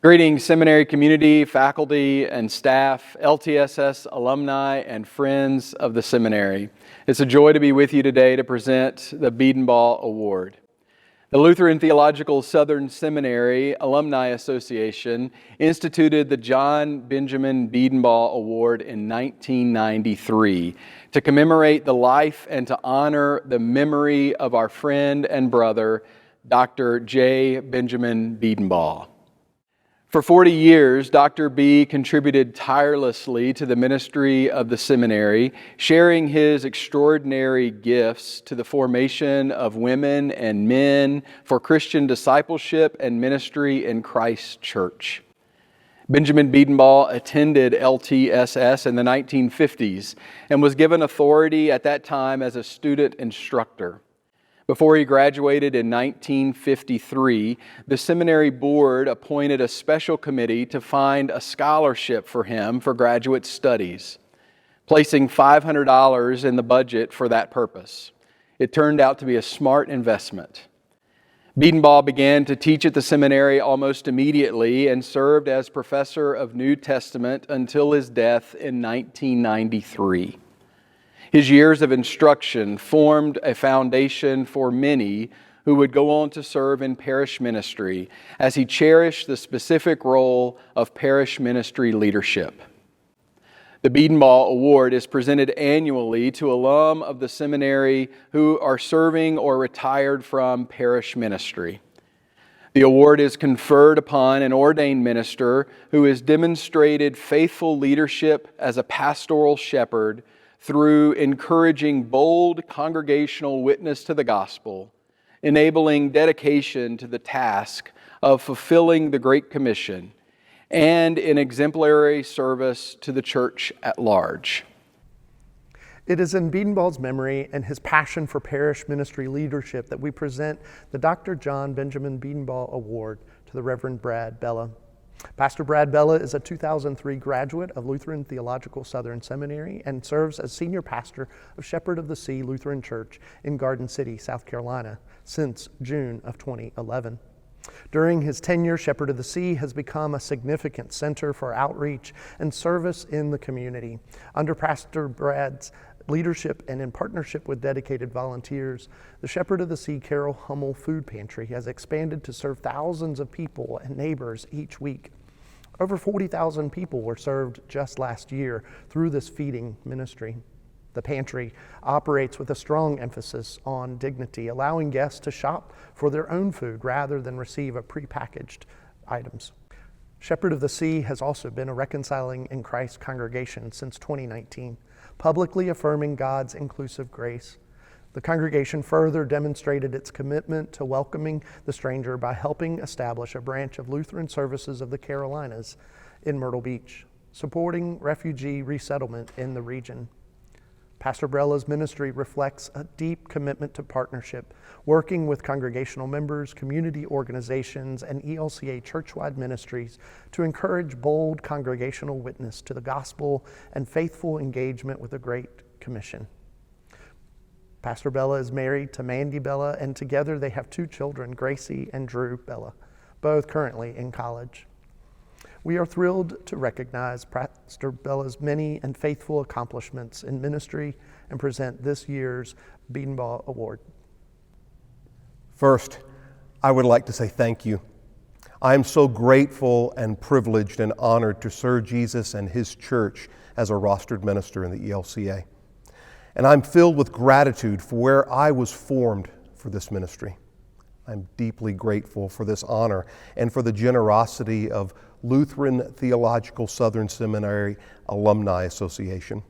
Greetings, seminary community, faculty, and staff, LTSS alumni, and friends of the seminary. It's a joy to be with you today to present the Bedenbaugh Award. The Lutheran Theological Southern Seminary Alumni Association instituted the John Benjamin Bedenbaugh Award in 1993 to commemorate the life and to honor the memory of our friend and brother, Dr. J. Benjamin Bedenbaugh. For 40 years, Dr. B contributed tirelessly to the ministry of the seminary, sharing his extraordinary gifts to the formation of women and men for Christian discipleship and ministry in Christ's church. Benjamin Bedenbaugh attended LTSS in the 1950s and was given authority at that time as a student instructor. Before he graduated in 1953, the seminary board appointed a special committee to find a scholarship for him for graduate studies, placing $500 in the budget for that purpose. It turned out to be a smart investment. Bedenbaugh began to teach at the seminary almost immediately and served as professor of New Testament until his death in 1993. His years of instruction formed a foundation for many who would go on to serve in parish ministry as he cherished the specific role of parish ministry leadership. The Bedenbaugh Award is presented annually to alum of the seminary who are serving or retired from parish ministry. The award is conferred upon an ordained minister who has demonstrated faithful leadership as a pastoral shepherd through encouraging bold congregational witness to the gospel, enabling dedication to the task of fulfilling the Great Commission, and in exemplary service to the church at large. It is in Bedenbaugh's memory and his passion for parish ministry leadership that we present the Dr. John Benjamin Bedenbaugh Award to the Reverend Brad Bellah. Pastor Brad Bellah is a 2003 graduate of Lutheran Theological Southern Seminary and serves as senior pastor of Shepherd of the Sea Lutheran Church in Garden City, South Carolina, since June of 2011. During his tenure, Shepherd of the Sea has become a significant center for outreach and service in the community. Under Pastor Brad's leadership and in partnership with dedicated volunteers, the Shepherd of the Sea Carol Hummel Food Pantry has expanded to serve thousands of people and neighbors each week. Over 40,000 people were served just last year through this feeding ministry. The pantry operates with a strong emphasis on dignity, allowing guests to shop for their own food rather than receive a prepackaged items. Shepherd of the Sea has also been a Reconciling in Christ congregation since 2019, publicly affirming God's inclusive grace. The congregation further demonstrated its commitment to welcoming the stranger by helping establish a branch of Lutheran Services of the Carolinas in Myrtle Beach, supporting refugee resettlement in the region. Pastor Bellah's ministry reflects a deep commitment to partnership, working with congregational members, community organizations, and ELCA churchwide ministries to encourage bold congregational witness to the gospel and faithful engagement with the Great Commission. Pastor Bellah is married to Mandy Bellah, and together they have two children, Gracie and Drew Bellah, both currently in college. We are thrilled to recognize Pastor Bellah's many and faithful accomplishments in ministry and present this year's Bedenbaugh Award. First, I would like to say thank you. I am so grateful and privileged and honored to serve Jesus and His church as a rostered minister in the ELCA. And I'm filled with gratitude for where I was formed for this ministry. I'm deeply grateful for this honor and for the generosity of Lutheran Theological Southern Seminary Alumni Association.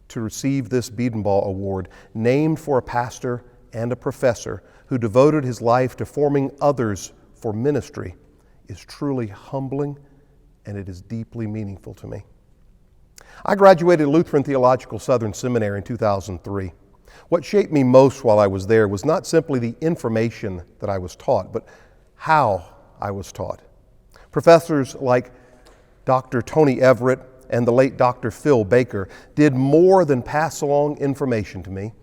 To receive this Bedenbaugh Award, named for a pastor and a professor who devoted his life to forming others for ministry, is truly humbling, and it is deeply meaningful to me. I graduated Lutheran Theological Southern Seminary in 2003. What shaped me most while I was there was not simply the information that I was taught, but how I was taught. Professors like Dr. Tony Everett and the late Dr. Phil Baker did more than pass along information to me.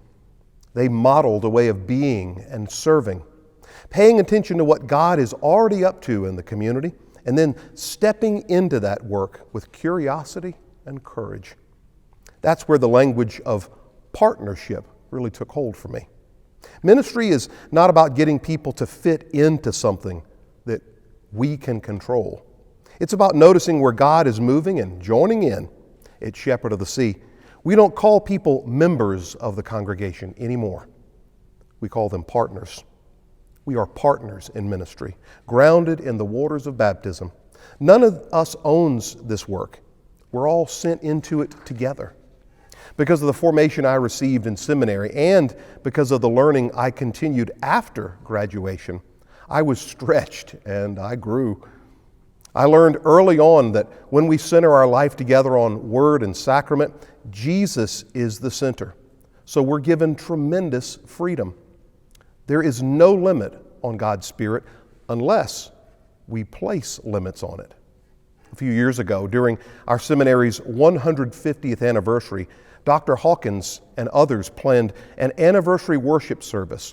They modeled a way of being and serving, paying attention to what God is already up to in the community and then stepping into that work with curiosity and courage. That's where the language of partnership really took hold for me. Ministry is not about getting people to fit into something that we can control. It's about noticing where God is moving and joining in. At Shepherd of the Sea, we don't call people members of the congregation anymore. We call them partners. We are partners in ministry, grounded in the waters of baptism. None of us owns this work. We're all sent into it together. Because of the formation I received in seminary and because of the learning I continued after graduation, I was stretched and I grew. I learned early on that when we center our life together on word and sacrament, Jesus is the center. So we're given tremendous freedom. There is no limit on God's Spirit unless we place limits on it. A few years ago, during our seminary's 150th anniversary, Dr. Hawkins and others planned an anniversary worship service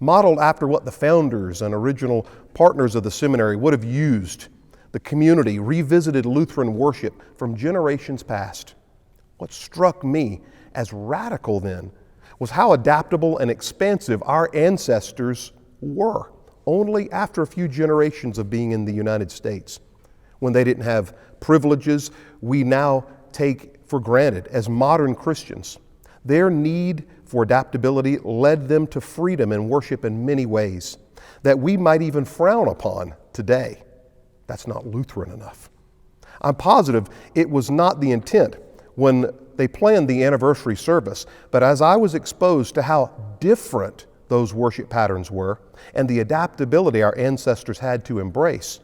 modeled after what the founders and original partners of the seminary would have used. The community revisited Lutheran worship from generations past. What struck me as radical then was how adaptable and expansive our ancestors were, only after a few generations of being in the United States. When they didn't have privileges we now take for granted as modern Christians. Their need for adaptability led them to freedom in worship in many ways that we might even frown upon today. That's not Lutheran enough. I'm positive it was not the intent when they planned the anniversary service, but as I was exposed to how different those worship patterns were and the adaptability our ancestors had to embrace,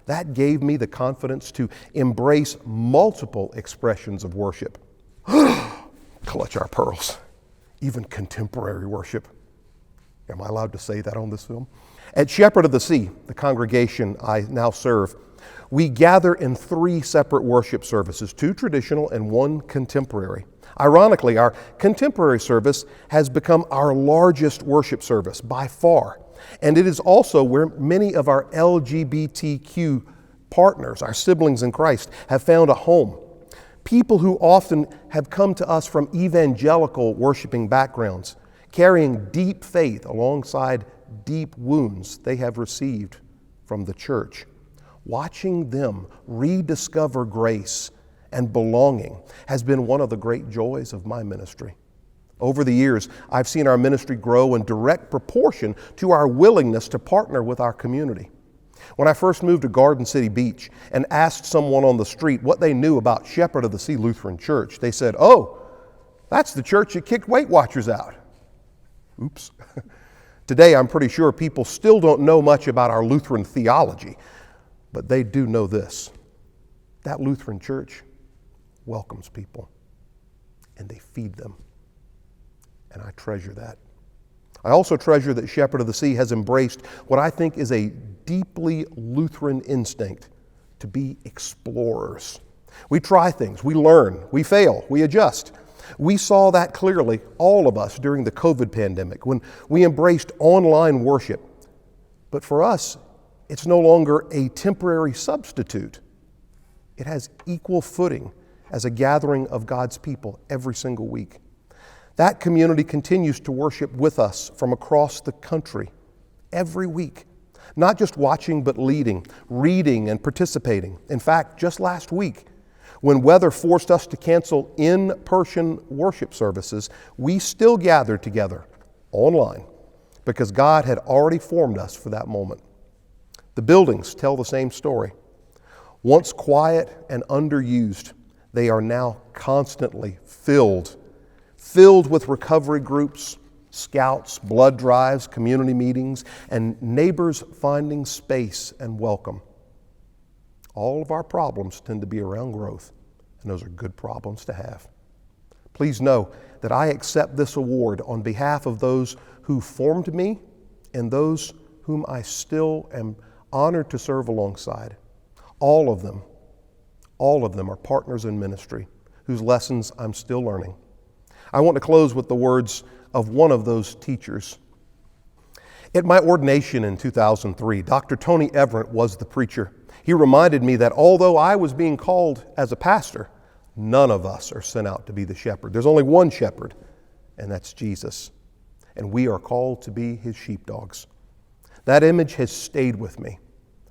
that gave me the confidence to embrace multiple expressions of worship. Clutch our pearls. Even contemporary worship. Am I allowed to say that on this film? At Shepherd of the Sea, the congregation I now serve, we gather in 3 separate worship services, 2 traditional and 1 contemporary. Ironically, our contemporary service has become our largest worship service by far. And it is also where many of our LGBTQ partners, our siblings in Christ, have found a home. People who often have come to us from evangelical worshiping backgrounds, carrying deep faith alongside deep wounds they have received from the church. Watching them rediscover grace and belonging has been one of the great joys of my ministry. Over the years, I've seen our ministry grow in direct proportion to our willingness to partner with our community. When I first moved to Garden City Beach and asked someone on the street what they knew about Shepherd of the Sea Lutheran Church, they said, "Oh, that's the church that kicked Weight Watchers out." Oops. Today, I'm pretty sure people still don't know much about our Lutheran theology, but they do know this. That Lutheran church welcomes people, and they feed them. And I treasure that. I also treasure that Shepherd of the Sea has embraced what I think is a deeply Lutheran instinct to be explorers. We try things, we learn, we fail, we adjust. We saw that clearly, all of us, during the COVID pandemic when we embraced online worship. But for us, it's no longer a temporary substitute. It has equal footing as a gathering of God's people every single week. That community continues to worship with us from across the country every week, not just watching but leading, reading and participating. In fact, just last week, when weather forced us to cancel in-person worship services, we still gathered together online because God had already formed us for that moment. The buildings tell the same story. Once quiet and underused, they are now constantly filled with recovery groups, scouts, blood drives, community meetings, and neighbors finding space and welcome. All of our problems tend to be around growth, and those are good problems to have. Please know that I accept this award on behalf of those who formed me and those whom I still am honored to serve alongside. All of them are partners in ministry whose lessons I'm still learning. I want to close with the words of one of those teachers. At my ordination in 2003, Dr. Tony Everett was the preacher. He reminded me that although I was being called as a pastor, none of us are sent out to be the shepherd. There's only one shepherd, and that's Jesus. And we are called to be his sheepdogs. That image has stayed with me.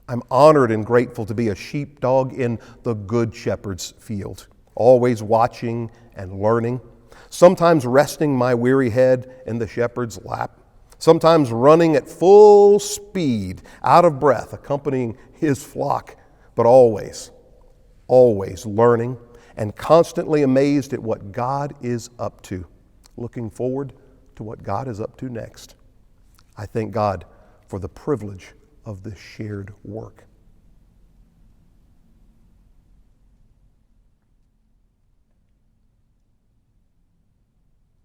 I'm honored and grateful to be a sheepdog in the Good Shepherd's field, always watching and learning, sometimes resting my weary head in the shepherd's lap, sometimes running at full speed, out of breath, accompanying his flock, but always learning and constantly amazed at what God is up to, looking forward to what God is up to next. I thank God for the privilege of this shared work.